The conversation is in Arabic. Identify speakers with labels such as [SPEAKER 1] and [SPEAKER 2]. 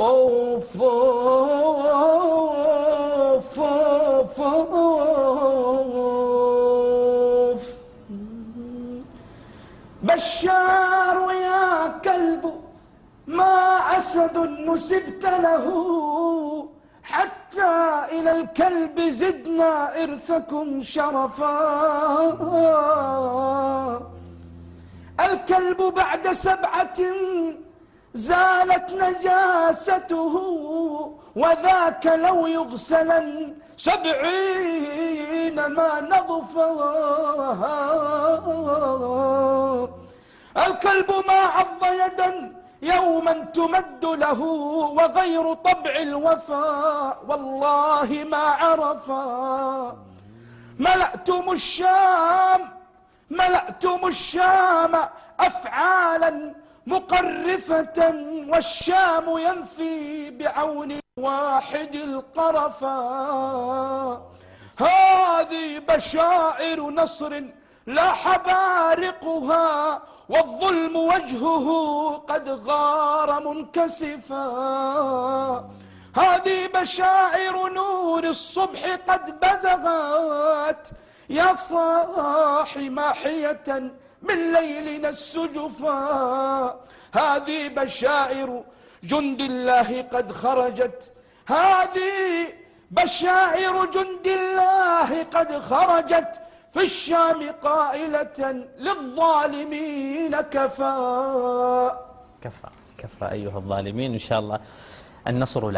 [SPEAKER 1] أوف أوف أوف أوف. بشار ويا كلب ما أسد نسبت له، حتى إلى الكلب زدنا إرثكم شرفا. الكلب بعد 7 زالت نجاسته، وذاك لو يغسلا 70 ما نظفا. الكلب ما عض يدا يوما تمد له، وغير طبع الوفاء والله ما عرفا. ملأتم الشام أفعالا مقرفة، والشام ينفي بعون واحد القرفا. هذه بشائر نصر لاح بارقها، والظلم وجهه قد غار منكسفا. هذه بشائر نور الصبح قد بزغت، يا صاحي ماحية من ليلنا السجفا. هذه بشائر جند الله قد خرجت، هذه بشائر جند الله قد خرجت في الشام قائلة للظالمين كفى.
[SPEAKER 2] كفى أيها الظالمين. إن شاء الله النصر